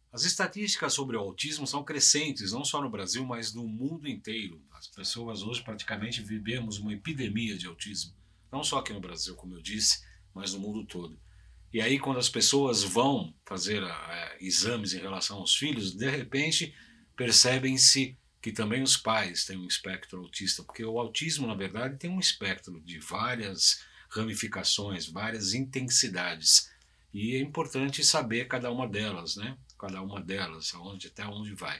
As estatísticas sobre o autismo são crescentes, não só no Brasil, mas no mundo inteiro. As pessoas hoje praticamente vivemos uma epidemia de autismo. Não só aqui no Brasil, como eu disse, mas no mundo todo. E aí, quando as pessoas vão fazer exames em relação aos filhos, de repente percebem-se que também os pais têm um espectro autista, porque o autismo, na verdade, tem um espectro de várias ramificações, várias intensidades. E é importante saber cada uma delas, né? Cada uma delas, até onde vai.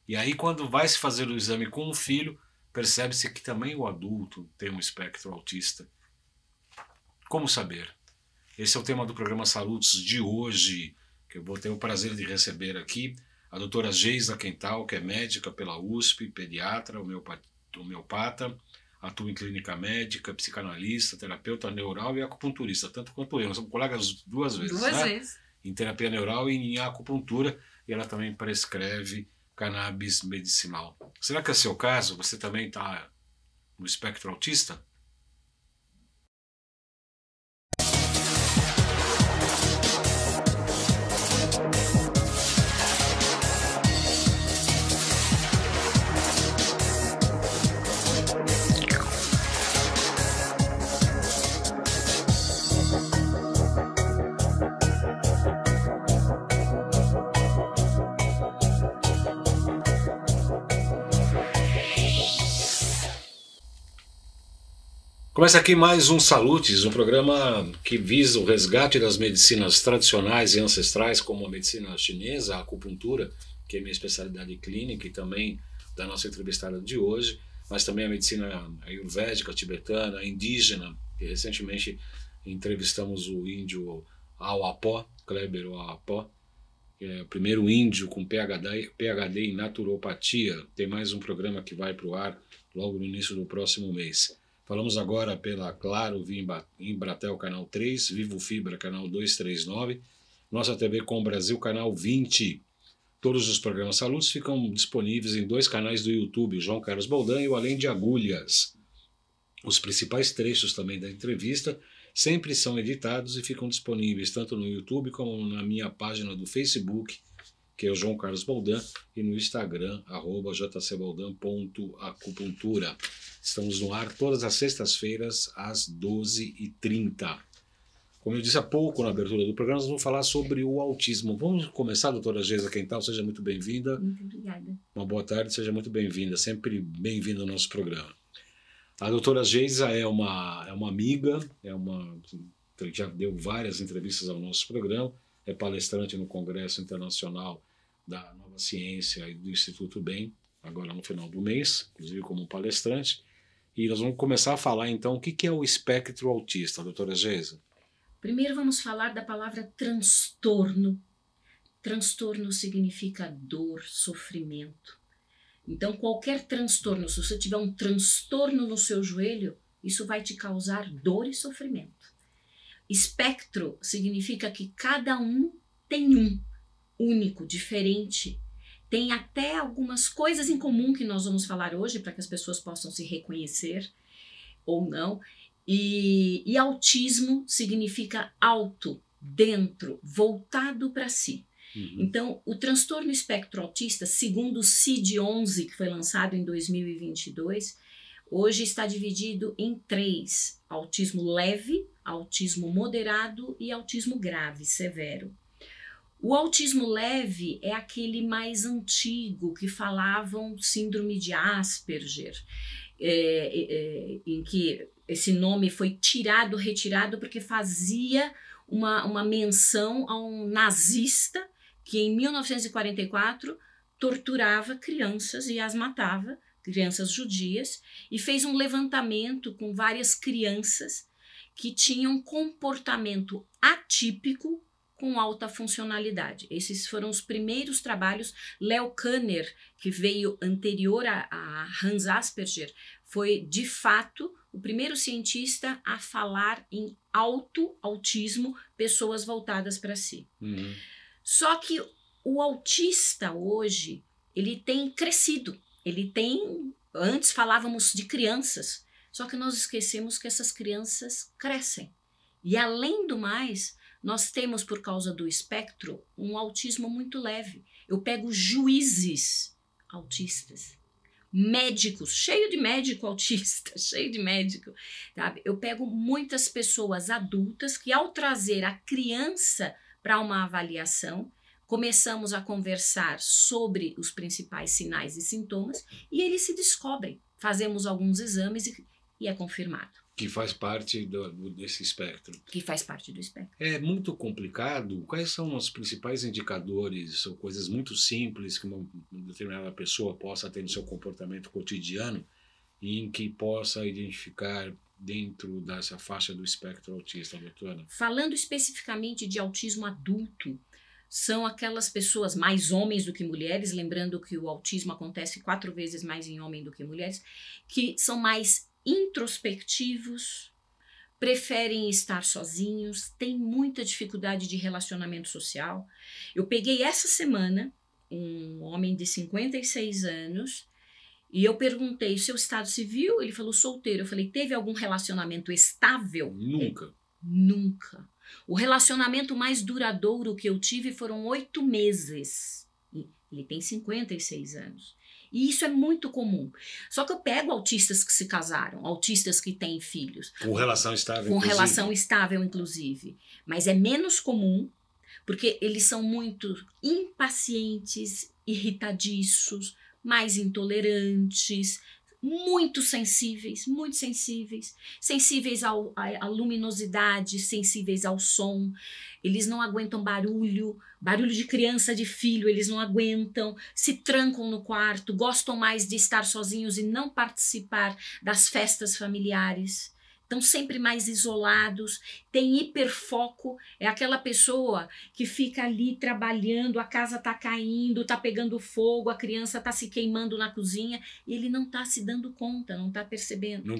E aí, quando vai se fazer o exame com o filho, percebe-se que também o adulto tem um espectro autista. Como saber? Esse é o tema do programa Salutos de hoje, que eu vou ter o prazer de receber aqui a doutora Geisa Quental, que é médica pela USP, pediatra, homeopata, atua em clínica médica, psicanalista, terapeuta neural e acupunturista, tanto quanto eu. Nós somos colegas duas vezes, Duas né? vezes. Em terapia neural e em acupuntura, e ela também prescreve cannabis medicinal. Será que é seu caso? Você também está no espectro autista? Começa aqui mais um Salutes, um programa que visa o resgate das medicinas tradicionais e ancestrais, como a medicina chinesa, a acupuntura, que é minha especialidade clínica, e também da nossa entrevistada de hoje, mas também a medicina ayurvédica, tibetana, indígena, que recentemente entrevistamos o índio Awapó, Kleber Awapó, que é o primeiro índio com PhD em naturopatia. Tem mais um programa que vai para o ar logo no início do próximo mês. Falamos agora pela Claro via Embratel, canal 3, Vivo Fibra, canal 239, nossa TV Com Brasil, canal 20. Todos os programas Saludos ficam disponíveis em dois canais do YouTube, o João Carlos Boldan e o Além de Agulhas. Os principais trechos também da entrevista sempre são editados e ficam disponíveis tanto no YouTube como na minha página do Facebook, que é o João Carlos Boldan, e no Instagram, @jcboldan.acupuntura. Estamos no ar todas as sextas-feiras, às 12h30. Como eu disse há pouco na abertura do programa, nós vamos falar sobre o autismo. Vamos começar, doutora Geisa Quental, seja muito bem-vinda. Muito obrigada. Uma boa tarde, seja muito bem-vinda, sempre bem-vinda ao nosso programa. A doutora Geisa é uma amiga, que já deu várias entrevistas ao nosso programa, é palestrante no Congresso Internacional da Nova Ciência e do Instituto BEM, agora no final do mês, inclusive como palestrante. E nós vamos começar a falar então o que é o espectro autista, doutora Geisa. Primeiro vamos falar da palavra transtorno. Transtorno significa dor, sofrimento. Então qualquer transtorno, se você tiver um transtorno no seu joelho, isso vai te causar dor e sofrimento. Espectro significa que cada um tem um único, diferente. Tem até algumas coisas em comum que nós vamos falar hoje para que as pessoas possam se reconhecer ou não. E autismo significa auto, dentro, voltado para si. Então, o transtorno espectro autista, segundo o CID-11, que foi lançado em 2022, hoje está dividido em 3: autismo leve, autismo moderado e autismo grave, severo. O autismo leve é aquele mais antigo, que falavam síndrome de Asperger, em que esse nome foi retirado porque fazia uma menção a um nazista que em 1944 torturava crianças e as matava, crianças judias, e fez um levantamento com várias crianças que tinham comportamento atípico com alta funcionalidade. Esses foram os primeiros trabalhos. Leo Kanner, que veio anterior a Hans Asperger, foi de fato o primeiro cientista a falar em autismo, pessoas voltadas para si. Só que o autista hoje, ele tem crescido, antes falávamos de crianças, só que nós esquecemos que essas crianças crescem. E além do mais, Nós temos, por causa do espectro, um autismo muito leve. Eu pego juízes autistas, médicos, cheio de médico autista, cheio de médico, sabe? Eu pego muitas pessoas adultas que, ao trazer a criança para uma avaliação, começamos a conversar sobre os principais sinais e sintomas e eles se descobrem. Fazemos alguns exames e é confirmado. Que faz parte desse espectro. Que faz parte do espectro. É muito complicado. Quais são os principais indicadores ou coisas muito simples que uma determinada pessoa possa ter no seu comportamento cotidiano e em que possa identificar dentro dessa faixa do espectro autista, doutora? Falando especificamente de autismo adulto, são aquelas pessoas, mais homens do que mulheres, lembrando que o autismo acontece 4 vezes mais em homem do que mulheres, que são mais introspectivos, preferem estar sozinhos, têm muita dificuldade de relacionamento social. Eu peguei essa semana um homem de 56 anos e eu perguntei, seu estado civil? Ele falou, solteiro. Eu falei, teve algum relacionamento estável? Nunca. Nunca. O relacionamento mais duradouro que eu tive foram 8 meses. Ele tem 56 anos. E isso é muito comum. Só que eu pego autistas que se casaram, autistas que têm filhos. Com relação estável, Com inclusive. relação estável, inclusive. Mas é menos comum, porque eles são muito impacientes, irritadiços, mais intolerantes, muito sensíveis, sensíveis à luminosidade, sensíveis ao som. Eles não aguentam barulho de criança, de filho, eles não aguentam, se trancam no quarto, gostam mais de estar sozinhos e não participar das festas familiares. Estão sempre mais isolados, tem hiperfoco, é aquela pessoa que fica ali trabalhando, a casa está caindo, está pegando fogo, a criança está se queimando na cozinha e ele não está se dando conta, não está percebendo. Não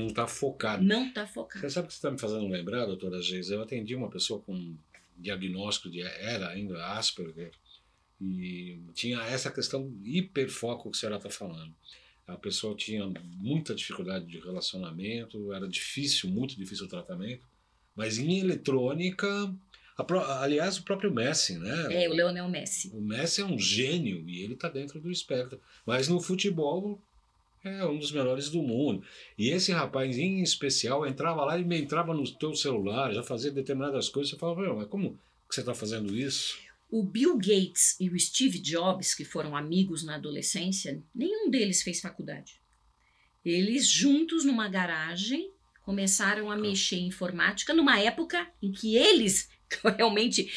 está focado. Não está focado. Você sabe o que você está me fazendo lembrar, doutora Geisa? Eu atendi uma pessoa com diagnóstico era ainda Asperger e tinha essa questão hiperfoco que a senhora está falando. A pessoa tinha muita dificuldade de relacionamento, era difícil, muito difícil o tratamento, mas em eletrônica, aliás, o próprio Messi, né? O Lionel Messi. O Messi é um gênio e ele está dentro do espectro, mas no futebol é um dos melhores do mundo. E esse rapaz em especial entrava lá e entrava no teu celular, já fazia determinadas coisas, você falava, mas como que você está fazendo isso? O Bill Gates e o Steve Jobs, que foram amigos na adolescência, nenhum deles fez faculdade. Eles juntos numa garagem começaram a mexer em informática numa época em que eles realmente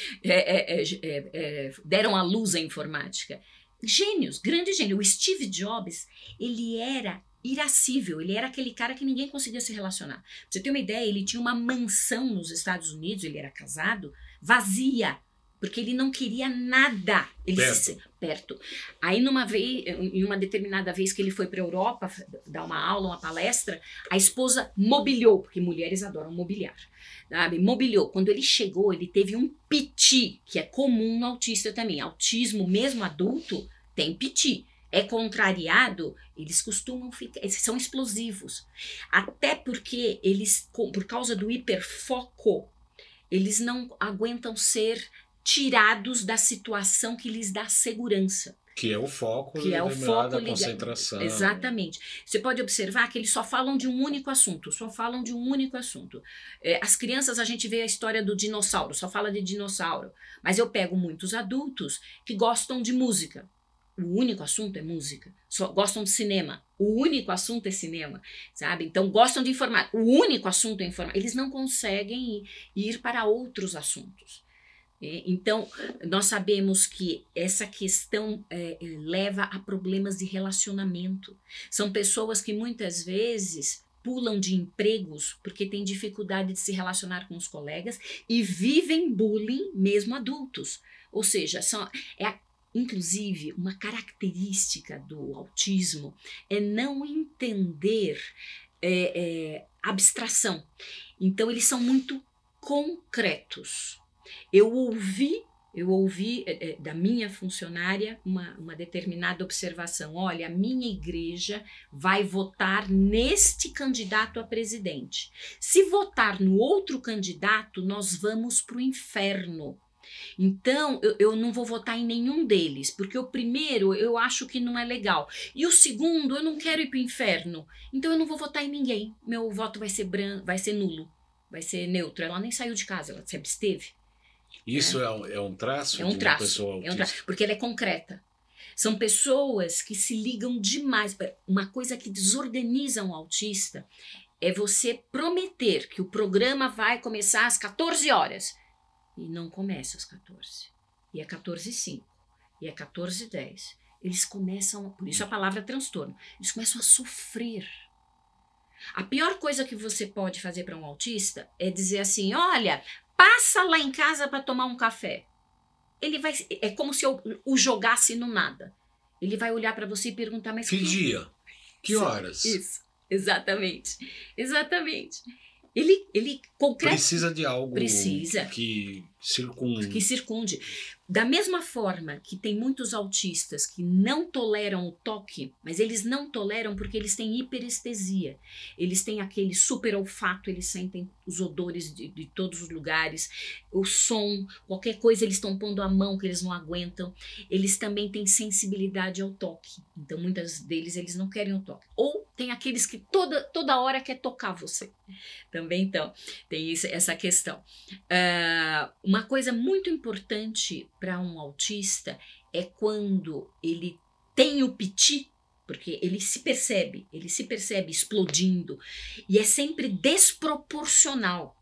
deram à luz à informática. Gênios, grande gênio. O Steve Jobs, ele era irascível, ele era aquele cara que ninguém conseguia se relacionar. Pra você ter uma ideia, ele tinha uma mansão nos Estados Unidos, ele era casado, vazia, porque ele não queria nada. Perto. Aí em uma determinada vez que ele foi para a Europa dar uma aula, uma palestra, a esposa mobiliou, porque mulheres adoram mobiliar, sabe? Mobiliou. Quando ele chegou, ele teve um piti, que é comum no autista também. Autismo, mesmo adulto, tem piti. É contrariado, eles costumam ficar, eles são explosivos. Até porque eles, por causa do hiperfoco, eles não aguentam ser tirados da situação que lhes dá segurança. Que é o foco, que é o foco da concentração. Exatamente. Você pode observar que eles só falam de um único assunto, As crianças, a gente vê a história do dinossauro, só fala de dinossauro. Mas eu pego muitos adultos que gostam de música. O único assunto é música. Só gostam de cinema. O único assunto é cinema, sabe? Então gostam de informática. O único assunto é informática. Eles não conseguem ir para outros assuntos. Então, nós sabemos que essa questão leva a problemas de relacionamento. São pessoas que muitas vezes pulam de empregos porque têm dificuldade de se relacionar com os colegas e vivem bullying mesmo adultos. Ou seja, inclusive, uma característica do autismo é não entender abstração. Então, eles são muito concretos. Eu ouvi eu ouvi da minha funcionária uma determinada observação. Olha, a minha igreja vai votar neste candidato a presidente. Se votar no outro candidato, nós vamos para o inferno. Então, eu não vou votar em nenhum deles, porque o primeiro eu acho que não é legal. E o segundo, eu não quero ir para o inferno. Então, eu não vou votar em ninguém. Meu voto vai ser vai ser nulo, vai ser neutro. Ela nem saiu de casa, ela se absteve. Isso é um traço de uma pessoa autista? É um traço, porque ela é concreta. São pessoas que se ligam demais. Uma coisa que desorganiza um autista é você prometer que o programa vai começar às 14 horas. E não começa às 14. E é 14h05. E é 14h10. Eles começam, por isso a palavra transtorno, eles começam a sofrer. A pior coisa que você pode fazer para um autista é dizer assim, olha, passa lá em casa para tomar um café. Ele vai, é como se eu o jogasse no nada. Ele vai olhar para você e perguntar, mas que dia? Que horas? Isso, exatamente. Exatamente. Ele precisa de algo que circunde. Da mesma forma que tem muitos autistas que não toleram o toque, mas eles não toleram porque eles têm hiperestesia. Eles têm aquele super olfato, eles sentem os odores de todos os lugares, o som, qualquer coisa eles estão pondo a mão que eles não aguentam. Eles também têm sensibilidade ao toque. Então, muitas deles, eles não querem o toque. Ou tem aqueles que toda hora quer tocar você. Também, então, tem essa questão. Uma coisa muito importante para um autista é quando ele tem o piti, porque ele se percebe explodindo, e é sempre desproporcional.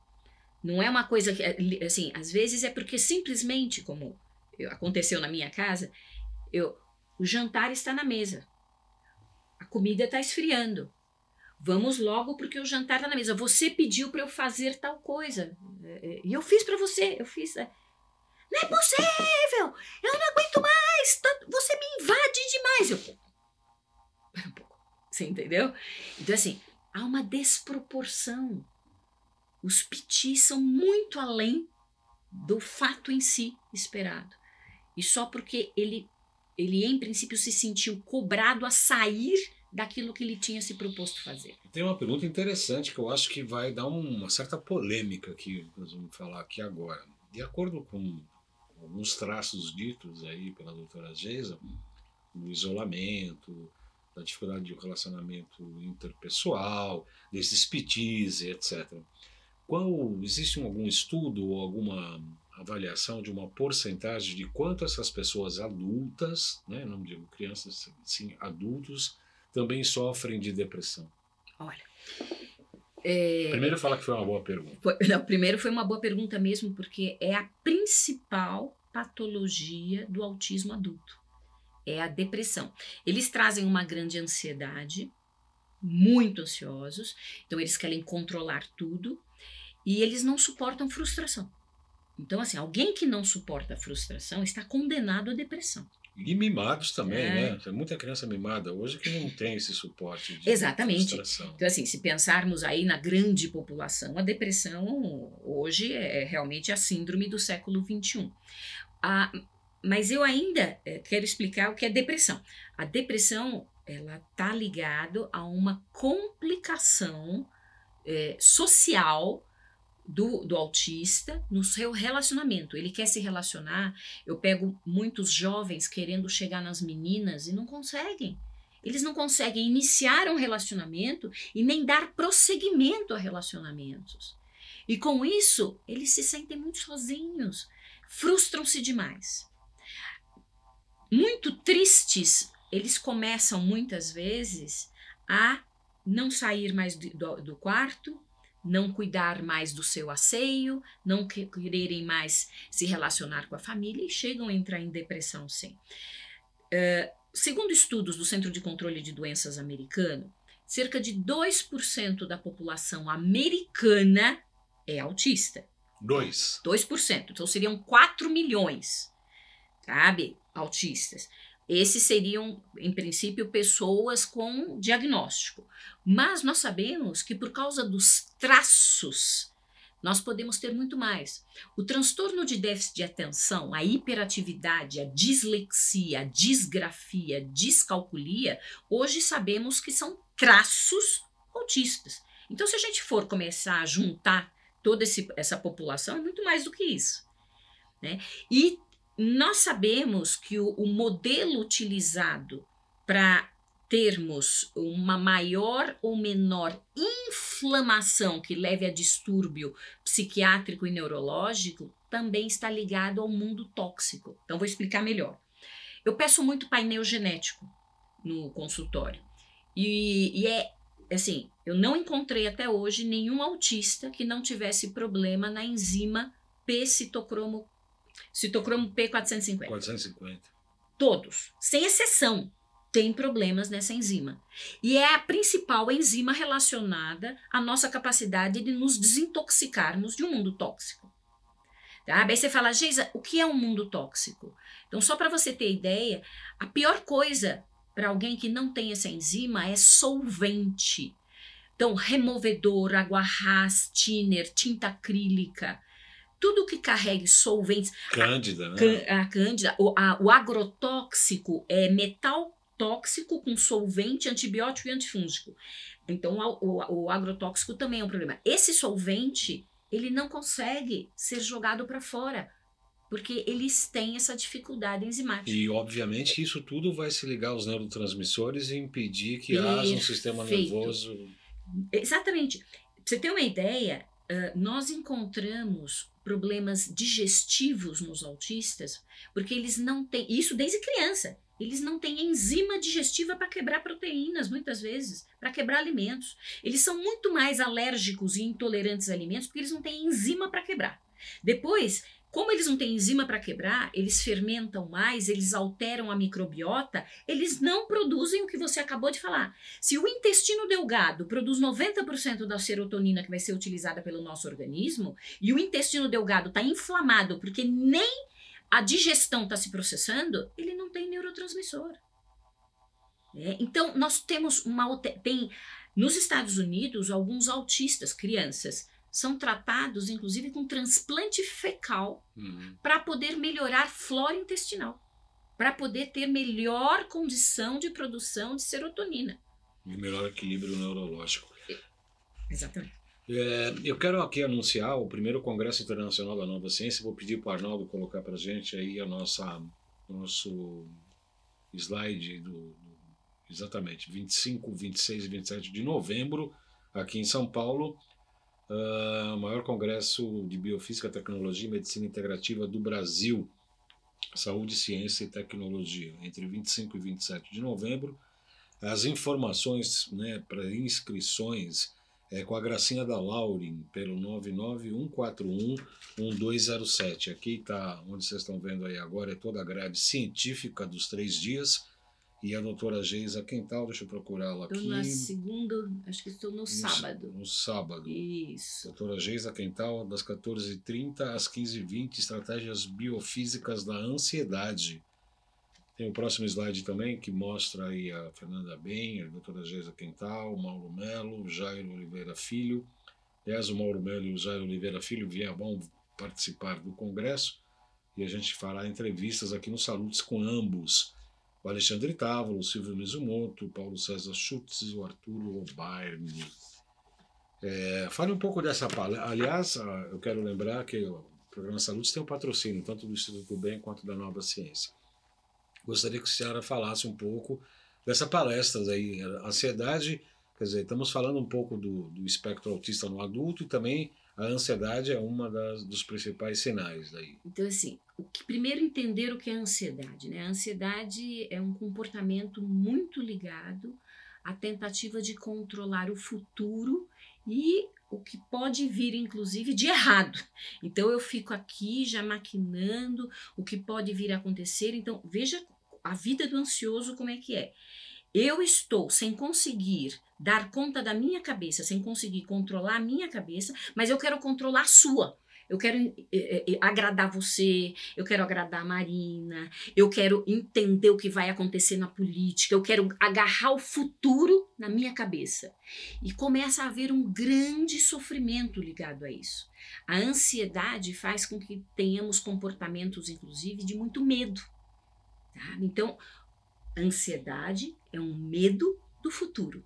Não é uma coisa que, assim, às vezes é porque simplesmente, como aconteceu na minha casa, o jantar está na mesa, a comida está esfriando. Vamos logo porque o jantar está na mesa. Você pediu para eu fazer tal coisa. E eu fiz para você. Não é possível! Eu não aguento mais! Você me invade demais! Para um pouco. Você entendeu? Então, assim, há uma desproporção. Os pitis são muito além do fato em si esperado. E só porque ele em princípio, se sentiu cobrado a sair daquilo que ele tinha se proposto fazer. Tem uma pergunta interessante que eu acho que vai dar uma certa polêmica que nós vamos falar aqui agora. De acordo com alguns traços ditos aí pela doutora Geisa, do isolamento, da dificuldade de relacionamento interpessoal, desses pitis, etc. Existe algum estudo ou alguma avaliação de uma porcentagem de quanto essas pessoas adultas, né, não digo crianças, sim, adultos, também sofrem de depressão? Olha, primeiro fala que foi uma boa pergunta. Primeiro foi uma boa pergunta mesmo, porque é a principal patologia do autismo adulto. É a depressão. Eles trazem uma grande ansiedade, muito ansiosos, então eles querem controlar tudo e eles não suportam frustração. Então, assim, alguém que não suporta a frustração está condenado à depressão. E mimados também, né? Tem muita criança mimada hoje que não tem esse suporte de Exatamente. frustração. Então, assim, se pensarmos aí na grande população, a depressão hoje é realmente a síndrome do século XXI. Mas eu ainda quero explicar o que é depressão. A depressão, ela está ligada a uma complicação social do autista no seu relacionamento. Ele quer se relacionar. Eu pego muitos jovens querendo chegar nas meninas e não conseguem. Eles não conseguem iniciar um relacionamento e nem dar prosseguimento a relacionamentos. E com isso, eles se sentem muito sozinhos, frustram-se demais. Muito tristes, eles começam muitas vezes a não sair mais do quarto, não cuidar mais do seu asseio, não quererem mais se relacionar com a família e chegam a entrar em depressão, sim. Segundo estudos do Centro de Controle de Doenças americano, cerca de 2% da população americana é autista. 2%. Então seriam 4 milhões, sabe, autistas. Esses seriam, em princípio, pessoas com diagnóstico. Mas nós sabemos que por causa dos traços nós podemos ter muito mais. O transtorno de déficit de atenção, a hiperatividade, a dislexia, a disgrafia, a descalculia, hoje sabemos que são traços autistas. Então, se a gente for começar a juntar toda essa população, é muito mais do que isso, né? E nós sabemos que o modelo utilizado para termos uma maior ou menor inflamação que leve a distúrbio psiquiátrico e neurológico também está ligado ao mundo tóxico. Então, vou explicar melhor. Eu peço muito painel genético no consultório. E é assim, eu não encontrei até hoje nenhum autista que não tivesse problema na enzima citocromo P450. 450. Todos, sem exceção, têm problemas nessa enzima. E é a principal enzima relacionada à nossa capacidade de nos desintoxicarmos de um mundo tóxico. Tá? Aí você fala, Geisa, o que é um mundo tóxico? Então, só para você ter ideia, a pior coisa para alguém que não tem essa enzima é solvente. Então, removedor, água ras, thinner, tinta acrílica, tudo que carregue solventes. Cândida, né? A cândida, o agrotóxico é metal tóxico com solvente, antibiótico e antifúngico. Então, o agrotóxico também é um problema. Esse solvente, ele não consegue ser jogado para fora, porque eles têm essa dificuldade enzimática. E, obviamente, isso tudo vai se ligar aos neurotransmissores e impedir que haja um sistema nervoso... Exatamente. Pra você ter uma ideia, nós encontramos problemas digestivos nos autistas, porque eles não têm, isso desde criança, eles não têm enzima digestiva para quebrar proteínas, muitas vezes, para quebrar alimentos. Eles são muito mais alérgicos e intolerantes a alimentos porque eles não têm enzima para quebrar. Depois, como eles não têm enzima para quebrar, eles fermentam mais, eles alteram a microbiota, eles não produzem o que você acabou de falar. Se o intestino delgado produz 90% da serotonina que vai ser utilizada pelo nosso organismo, e o intestino delgado está inflamado porque nem a digestão está se processando, ele não tem neurotransmissor. Então, nós temos nos Estados Unidos, alguns autistas, crianças, são tratados, inclusive, com transplante fecal para poder melhorar flora intestinal, para poder ter melhor condição de produção de serotonina. E melhor equilíbrio neurológico. Exatamente. Eu quero aqui anunciar o primeiro Congresso Internacional da Nova Ciência. Vou pedir para o Arnaldo colocar para a gente aí nosso slide exatamente, 25, 26 e 27 de novembro, aqui em São Paulo. Maior congresso de Biofísica, Tecnologia e Medicina Integrativa do Brasil, Saúde, Ciência e Tecnologia, entre 25 e 27 de novembro. As informações, né, para inscrições com a Gracinha da Laurin, pelo 991411207. Aqui está, onde vocês estão vendo aí agora, é toda a grade científica dos 3 dias. E a doutora Geisa Quental, deixa eu procurá-la aqui. Estou na segunda, acho que estou no sábado. No sábado. Isso. Doutora Geisa Quental, das 14h30 às 15h20, Estratégias Biofísicas da Ansiedade. Tem o próximo slide também, que mostra aí a Fernanda Ben, a doutora Geisa Quental, Mauro Melo, Jairo Oliveira Filho. Aliás, o Mauro Melo e o Jairo Oliveira Filho vão participar do congresso e a gente fará entrevistas aqui no Salutes com ambos. O Alexandre Távolo, o Silvio Mizumoto, o Paulo César Schutz e o Arturo Obarni. Fale um pouco dessa palestra. Aliás, eu quero lembrar que o programa Salutes tem um patrocínio, tanto do Instituto Bem quanto da Nova Ciência. Gostaria que a senhora falasse um pouco dessa palestra aí. Ansiedade, quer dizer, estamos falando um pouco do espectro autista no adulto e também a ansiedade é uma dos principais sinais daí. Então, assim, primeiro entender o que é a ansiedade, né? A ansiedade é um comportamento muito ligado à tentativa de controlar o futuro e o que pode vir, inclusive, de errado. Então, eu fico aqui já maquinando o que pode vir a acontecer. Então, veja a vida do ansioso como é que é. Eu estou sem conseguir dar conta da minha cabeça, sem conseguir controlar a minha cabeça, mas eu quero controlar a sua. eu quero agradar você, eu quero agradar a Marina, eu quero entender o que vai acontecer na política, eu quero agarrar o futuro na minha cabeça. E começa a haver um grande sofrimento ligado a isso. A ansiedade faz com que tenhamos comportamentos, inclusive, de muito medo. Tá? Então, a ansiedade é um medo do futuro.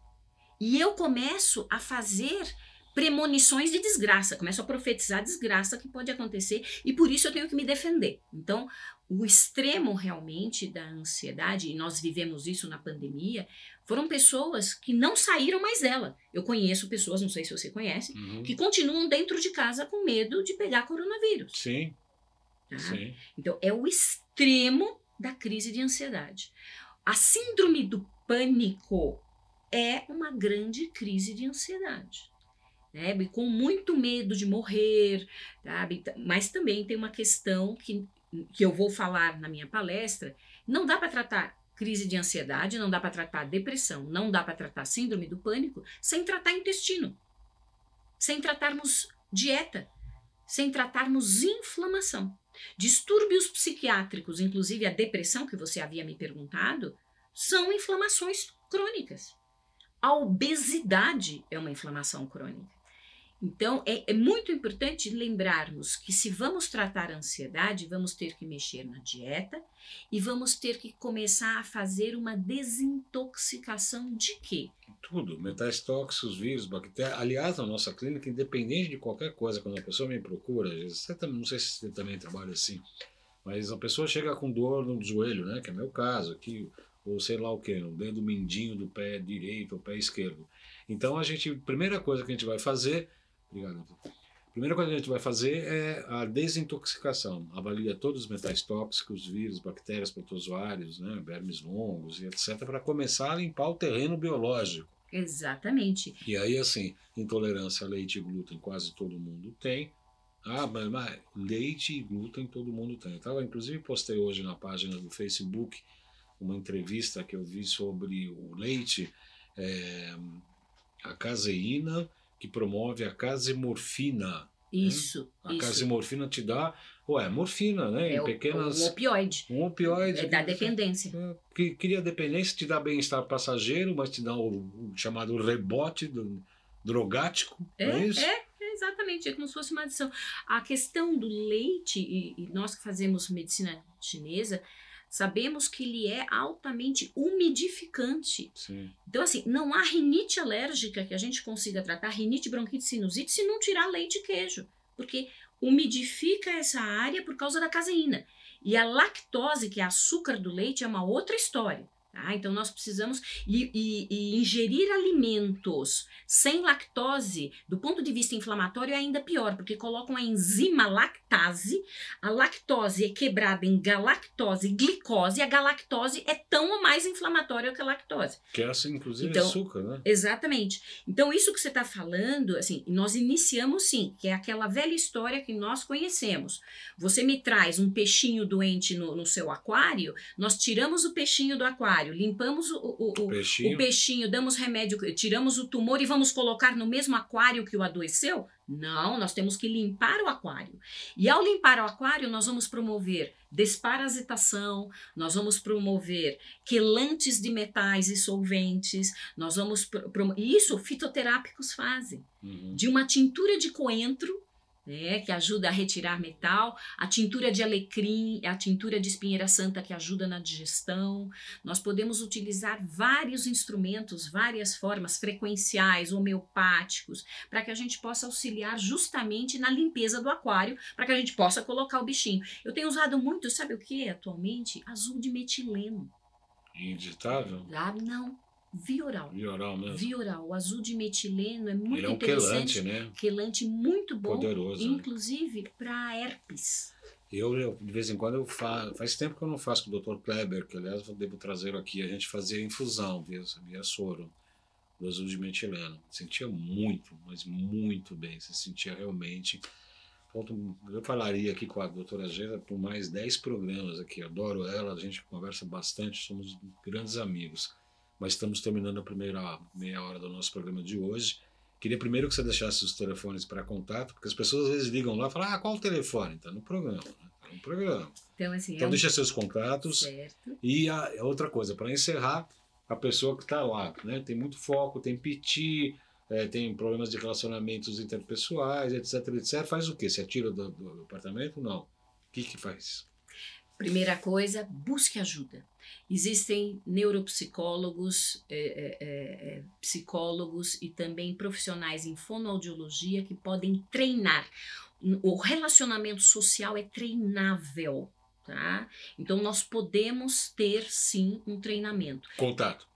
E eu começo a fazer premonições de desgraça, começo a profetizar a desgraça que pode acontecer e por isso eu tenho que me defender. Então, o extremo realmente da ansiedade, e nós vivemos isso na pandemia, foram pessoas que não saíram mais dela. Eu conheço pessoas, não sei se você conhece, que continuam dentro de casa com medo de pegar coronavírus. Sim. Tá? Sim. Então, é o extremo da crise de ansiedade. A síndrome do pânico é uma grande crise de ansiedade. Né? Com muito medo de morrer, sabe? Mas também tem uma questão que eu vou falar na minha palestra, não dá para tratar crise de ansiedade, não dá para tratar depressão, não dá para tratar síndrome do pânico sem tratar intestino, sem tratarmos dieta, sem tratarmos inflamação. Distúrbios psiquiátricos, inclusive a depressão que você havia me perguntado, são inflamações crônicas. A obesidade é uma inflamação crônica. Então, é muito importante lembrarmos que se vamos tratar a ansiedade, vamos ter que mexer na dieta e vamos ter que começar a fazer uma desintoxicação de quê? Tudo, metais tóxicos, vírus, bactérias. Aliás, na nossa clínica, independente de qualquer coisa, quando a pessoa me procura, não sei se você também trabalha assim, mas a pessoa chega com dor no joelho, né, que é meu caso aqui, ou sei lá o que, no dedo mindinho do pé direito ou pé esquerdo. Então, primeira coisa que a gente vai fazer, obrigado. Primeira coisa que a gente vai fazer é a desintoxicação. Avalia todos os metais tóxicos, vírus, bactérias, protozoários, né, vermes longos e etc, para começar a limpar o terreno biológico. Exatamente. E aí, assim, intolerância a leite e glúten quase todo mundo tem. Ah, mas leite e glúten todo mundo tem. Inclusive, postei hoje na página do Facebook uma entrevista que eu vi sobre o leite, a caseína, que promove a casemorfina. Isso. Né? A casemorfina te dá, morfina, né? Em pequenas... Um opioide. Um opioide. Dá dependência. Que cria dependência, te dá bem-estar passageiro, mas te dá o chamado rebote drogático. É isso? Exatamente, é como se fosse uma adição. A questão do leite, e nós que fazemos medicina chinesa, sabemos que ele é altamente umidificante. Sim. Então, assim, não há rinite alérgica que a gente consiga tratar, rinite, bronquite, sinusite, se não tirar leite e queijo. Porque umidifica essa área por causa da caseína. E a lactose, que é açúcar do leite, é uma outra história. Tá? Então, nós precisamos e ingerir alimentos sem lactose, do ponto de vista inflamatório, é ainda pior, porque colocam a enzima lactase, a lactose é quebrada em galactose e glicose, e a galactose é tão ou mais inflamatória que a lactose. Que é, inclusive, açúcar, né? Exatamente. Então, isso que você está falando, assim, nós iniciamos sim, que é aquela velha história que nós conhecemos. Você me traz um peixinho doente no seu aquário, nós tiramos o peixinho do aquário, limpamos o peixinho, damos remédio, tiramos o tumor e vamos colocar no mesmo aquário que o adoeceu? Não, nós temos que limpar o aquário. E ao limpar o aquário, nós vamos promover desparasitação, nós vamos promover quelantes de metais e solventes, nós vamos e isso fitoterápicos fazem. De uma tintura de coentro, né, que ajuda a retirar metal, a tintura de alecrim, a tintura de espinheira santa que ajuda na digestão. Nós podemos utilizar vários instrumentos, várias formas frequenciais, homeopáticos, para que a gente possa auxiliar justamente na limpeza do aquário, para que a gente possa colocar o bichinho. Eu tenho usado muito, sabe o que atualmente? Azul de metileno. Injetável? Ah, não. Vioral. Vioral mesmo. Vioral. O azul de metileno é muito interessante. Ele é um quelante, né? Quelante muito bom. Poderoso. Inclusive para herpes. Eu, de vez em quando, faz tempo que eu não faço com o Dr. Kleber, que aliás eu devo trazer aqui. A gente fazia infusão via soro do azul de metileno. Sentia muito, mas muito bem. Você sentia realmente. Eu falaria aqui com a doutora Gera por mais 10 programas aqui. Adoro ela, a gente conversa bastante, somos grandes amigos. Mas estamos terminando a primeira meia hora do nosso programa de hoje. Queria primeiro que você deixasse os telefones para contato, porque as pessoas às vezes ligam lá e falam, qual o telefone? Está no programa, né? Tá no programa. Então, assim, Então deixa seus contatos. Certo. E a outra coisa, para encerrar, a pessoa que está lá, né? Tem muito foco, tem piti, tem problemas de relacionamentos interpessoais, etc, etc. Faz o quê? Se atira do apartamento? Não. O que faz? Primeira coisa, busque ajuda. Existem neuropsicólogos, psicólogos e também profissionais em fonoaudiologia que podem treinar. O relacionamento social é treinável, tá? Então nós podemos ter sim um treinamento. Contato.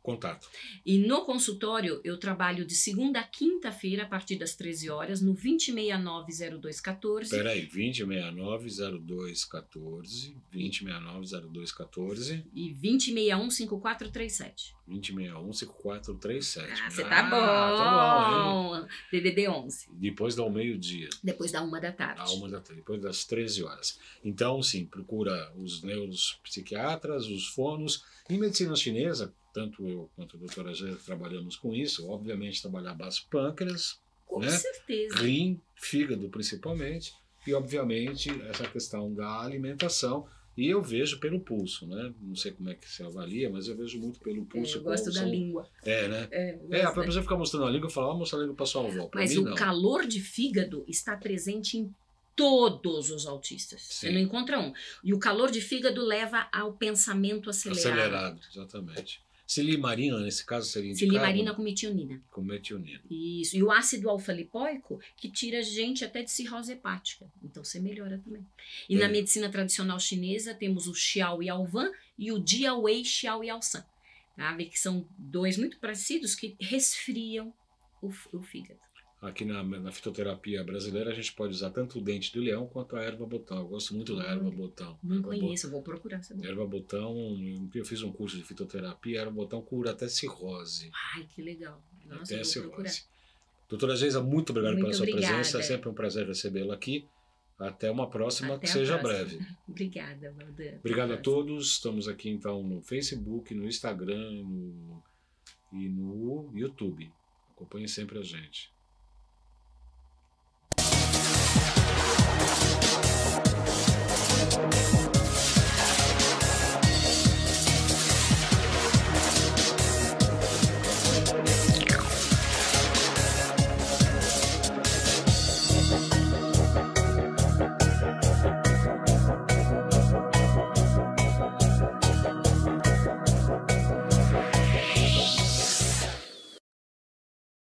E no consultório eu trabalho de segunda a quinta-feira a partir das 13 horas no 2069-0214. Peraí, 2069-0214, 2069-0214 e 2061-5437. 2061-5437. Você tá bom. Tá bom, hein? DDD 11. Depois da 12h. Depois da 1h da tarde. Depois das 13 horas. Então, sim, procura os neuropsiquiatras, os fonos. Em medicina chinesa, tanto eu quanto a doutora Gera trabalhamos com isso, obviamente trabalhar baço pâncreas, Com né? certeza. Rim, fígado principalmente, e obviamente essa questão da alimentação. E eu vejo pelo pulso, né? Não sei como é que você avalia, mas eu vejo muito pelo pulso. Eu gosto da língua. Né? A pessoa fica mostrando a língua e fala, mostra a língua para sua avó. Mas mim, o não. calor de fígado está presente em todos os autistas. Sim. Você não encontra um. E o calor de fígado leva ao pensamento acelerado. Exatamente. Silimarina, nesse caso, seria indicado? Silimarina com metionina. Com metionina. Isso. E o ácido alfa-lipoico, que tira gente até de cirrose hepática. Então você melhora também. E na medicina tradicional chinesa temos o Xiao Yaovan e o Jiawei Xiao Yaosan. Tá? Que são dois muito parecidos que resfriam o fígado. Aqui na fitoterapia brasileira a gente pode usar tanto o dente do leão quanto a erva botão. Eu gosto muito da erva botão. Não conheço, vou procurar saber. Erva botão, eu fiz um curso de fitoterapia, erva botão cura até cirrose. Ai, que legal. Nossa, até eu vou cirrose. procurar. Doutora Geisa, muito obrigado pela sua obrigada. presença. É sempre um prazer recebê-la aqui. Até uma próxima, Até que a seja próxima. breve. Obrigada, Valdan. Obrigado a todos. Estamos aqui então no Facebook, no Instagram e no YouTube. Acompanhe sempre a gente.